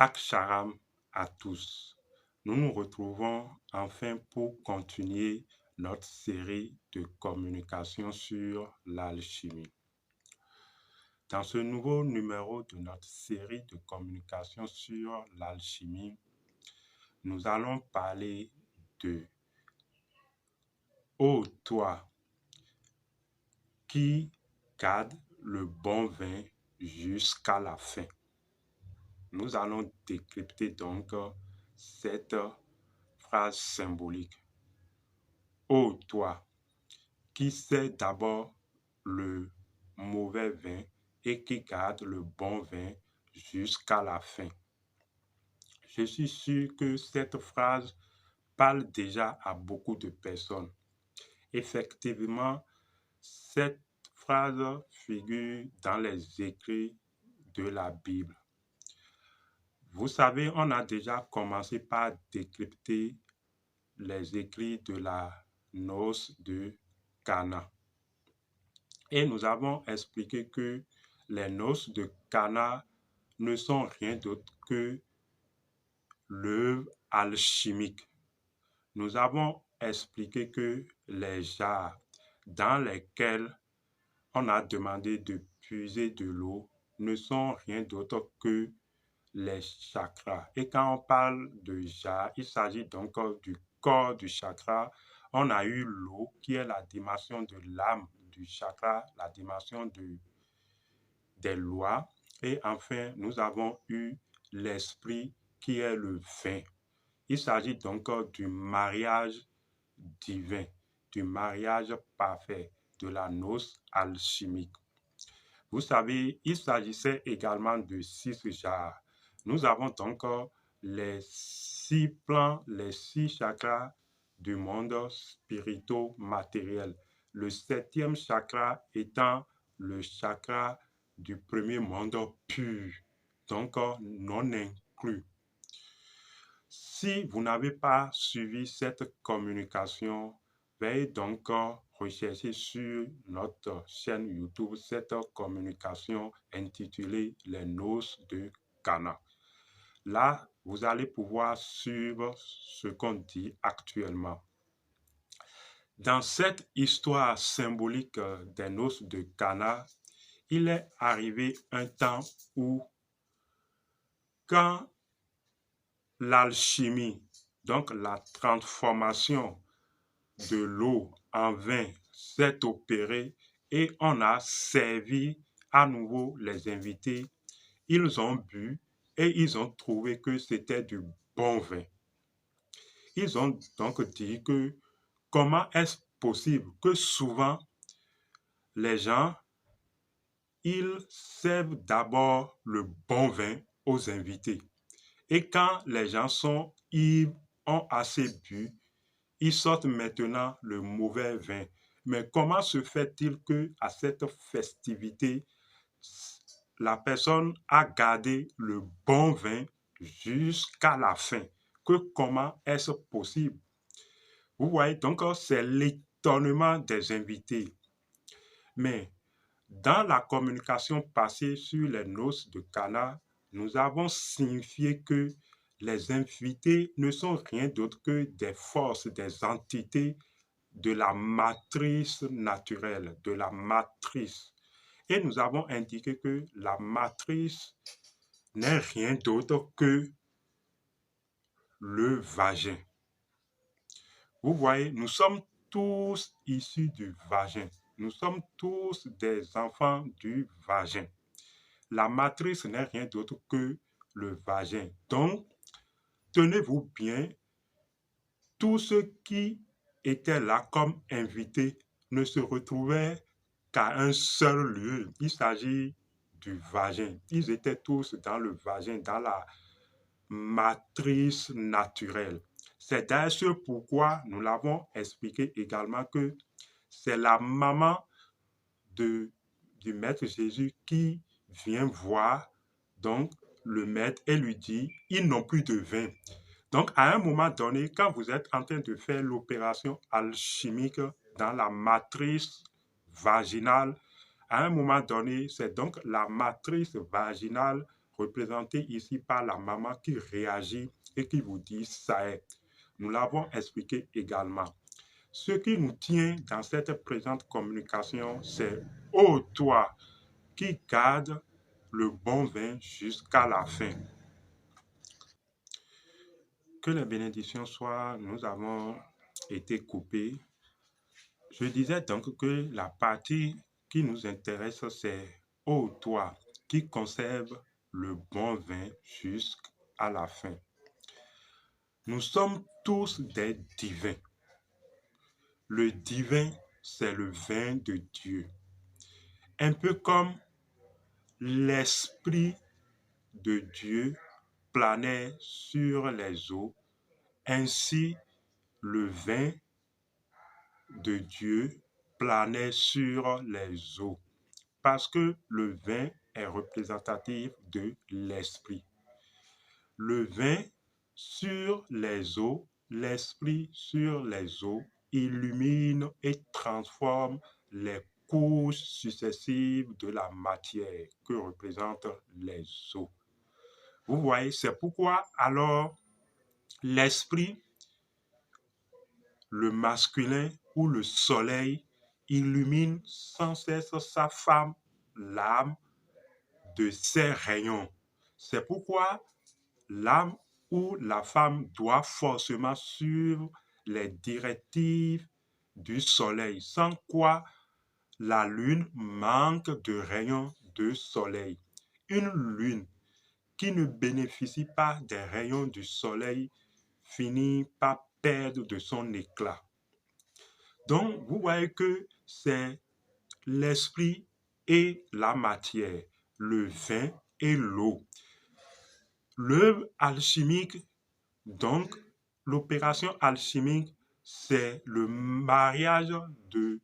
Aksharam à tous. Nous nous retrouvons enfin pour continuer notre série de communication sur l'alchimie. Dans ce nouveau numéro de notre série de communication sur l'alchimie, nous allons parler de Ô toi qui garde le bon vin jusqu'à la fin. Nous allons décrypter donc cette phrase symbolique. Ô toi qui sais d'abord le mauvais vin et qui garde le bon vin jusqu'à la fin. Je suis sûr que cette phrase parle déjà à beaucoup de personnes. Effectivement, cette phrase figure dans les écrits de la Bible. Vous savez, on a déjà commencé par décrypter les écrits de la noce de Cana. Et nous avons expliqué que les noces de Cana ne sont rien d'autre que l'œuvre alchimique. Nous avons expliqué que les jarres dans lesquels on a demandé de puiser de l'eau ne sont rien d'autre que les chakras. Et quand on parle de jarre, il s'agit donc du corps du chakra. On a eu l'eau qui est la dimension de l'âme du chakra, la dimension des lois. Et enfin, nous avons eu l'esprit qui est le vin. Il s'agit donc du mariage divin, du mariage parfait, de la noce alchimique. Vous savez, il s'agissait également de 6 jarres. Nous avons donc les 6 plans, les 6 chakras du monde spirito-matériel. Le 7e chakra étant le chakra du premier monde pur, donc non inclus. Si vous n'avez pas suivi cette communication, veuillez donc rechercher sur notre chaîne YouTube cette communication intitulée Les noces de Cana. Là, vous allez pouvoir suivre ce qu'on dit actuellement. Dans cette histoire symbolique des noces de Cana, il est arrivé un temps où, quand l'alchimie, donc la transformation de l'eau en vin, s'est opérée et on a servi à nouveau les invités. Ils ont bu et ils ont trouvé que c'était du bon vin. Ils ont donc dit que comment est-ce possible que souvent les gens, ils servent d'abord le bon vin aux invités. Et quand les gens sont ivres, ont assez bu, ils sortent maintenant le mauvais vin. Mais comment se fait-il que à cette festivité, la personne a gardé le bon vin jusqu'à la fin? Comment est-ce possible? Vous voyez, donc c'est l'étonnement des invités. Mais dans la communication passée sur les noces de Cana, nous avons signifié que les invités ne sont rien d'autre que des forces, des entités de la matrice naturelle, de la matrice. Et nous avons indiqué que la matrice n'est rien d'autre que le vagin. Vous voyez, nous sommes tous issus du vagin. Nous sommes tous des enfants du vagin. La matrice n'est rien d'autre que le vagin. Donc, tenez-vous bien, tous ceux qui étaient là comme invités ne se retrouvaient qu'à un seul lieu. Il s'agit du vagin. Ils étaient tous dans le vagin, dans la matrice naturelle. C'est d'ailleurs pourquoi nous l'avons expliqué également que c'est la maman du Maître Jésus qui vient voir donc le Maître et lui dit « ils n'ont plus de vin ». Donc, à un moment donné, quand vous êtes en train de faire l'opération alchimique dans la matrice vaginale, à un moment donné, c'est donc la matrice vaginale représenté ici par la maman qui réagit et qui vous dit ça est. Nous l'avons expliqué également. Ce qui nous tient dans cette présente communication, c'est ô toi qui garde le bon vin jusqu'à la fin. Que les bénédictions soient, nous avons été coupés. Je disais donc que la partie qui nous intéresse, c'est ô toi qui conserve le bon vin jusqu'à la fin. Nous sommes tous des divins. Le divin, c'est le vin de Dieu. Un peu comme l'Esprit de Dieu planait sur les eaux, ainsi le vin de Dieu planait sur les eaux, parce que le vin est représentatif de l'Esprit. Le vin sur les eaux, l'Esprit sur les eaux, illumine et transforme les couches successives de la matière que représentent les eaux. Vous voyez, c'est pourquoi alors l'Esprit, le masculin ou le soleil illumine sans cesse sa femme, l'âme, de ses rayons. C'est pourquoi l'âme ou la femme doit forcément suivre les directives du soleil, sans quoi la lune manque de rayons de soleil. Une lune qui ne bénéficie pas des rayons du soleil finit par perdre de son éclat. Donc, vous voyez que c'est l'esprit et la matière, le vin et l'eau. L'œuvre alchimique, donc, l'opération alchimique, c'est le mariage de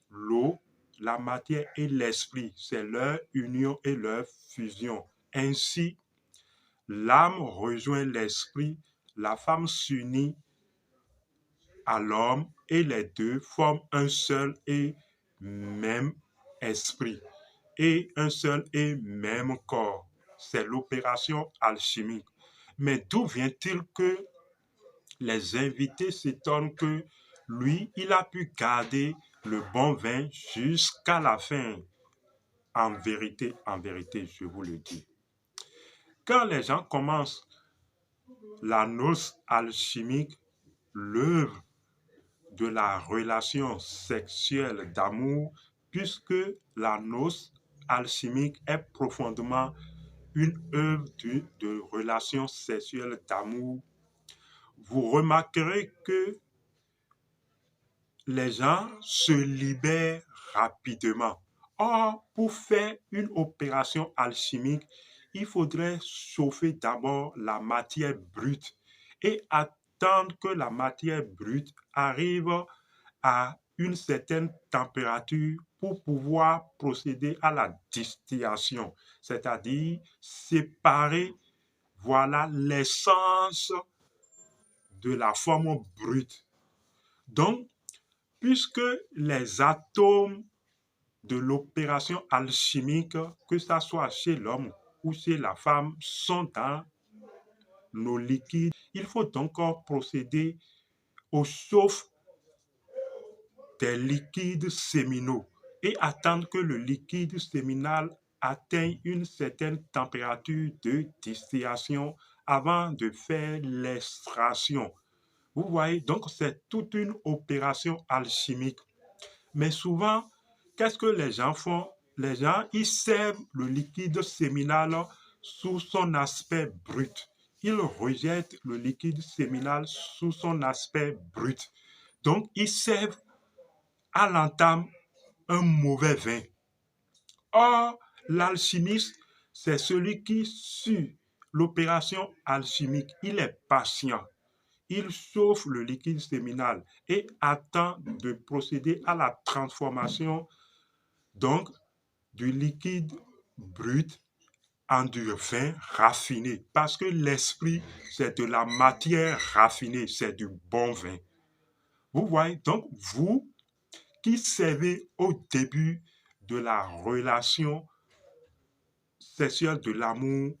l'eau, la matière et l'esprit. C'est leur union et leur fusion. Ainsi, l'âme rejoint l'esprit, la femme s'unit à l'homme et les deux forment un seul et même esprit et un seul et même corps. C'est l'opération alchimique. Mais d'où vient-il que les invités s'étonnent que lui, il a pu garder le bon vin jusqu'à la fin? En vérité, je vous le dis. Quand les gens commencent la noce alchimique, l'œuvre de la relation sexuelle d'amour, puisque la noce alchimique est profondément une œuvre de relation sexuelle d'amour, vous remarquerez que les gens se libèrent rapidement. Or, pour faire une opération alchimique, il faudrait chauffer d'abord la matière brute et attendre que la matière brute arrive à une certaine température pour pouvoir procéder à la distillation, c'est-à-dire séparer, voilà, l'essence de la forme brute. Donc, puisque les atomes de l'opération alchimique, que ce soit chez l'homme ou chez la femme, sont dans nos liquides, il faut donc procéder au chauffe des liquides séminaux et attendre que le liquide séminal atteigne une certaine température de distillation avant de faire l'extraction. Vous voyez, donc c'est toute une opération alchimique. Mais souvent, qu'est-ce que les gens font? Les gens, ils servent le liquide séminal sous son aspect brut. Ils rejettent le liquide séminal sous son aspect brut. Donc, ils servent à l'entame un mauvais vin. Or, l'alchimiste, c'est celui qui suit l'opération alchimique. Il est patient. Il chauffe le liquide séminal et attend de procéder à la transformation donc du liquide brut en du vin raffiné. Parce que l'esprit, c'est de la matière raffinée, c'est du bon vin. Vous voyez, donc vous qui servez au début de la relation sexuelle de l'amour,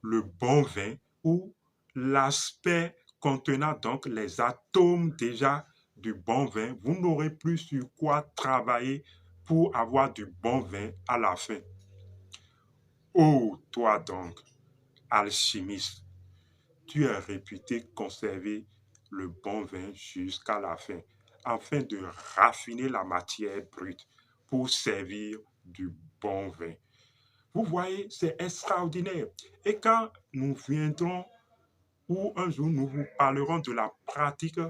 le bon vin ou l'aspect contenant donc les atomes déjà du bon vin, vous n'aurez plus sur quoi travailler pour avoir du bon vin à la fin. Oh, toi donc, alchimiste, tu es réputé conserver le bon vin jusqu'à la fin, afin de raffiner la matière brute pour servir du bon vin. Vous voyez, c'est extraordinaire. Et quand nous viendrons, ou un jour nous vous parlerons de la pratique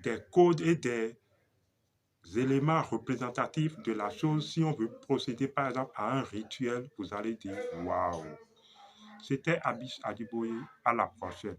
des codes et des éléments représentatifs de la chose, si on veut procéder par exemple à un rituel, vous allez dire waouh. C'était Abish Adiboye, à la prochaine.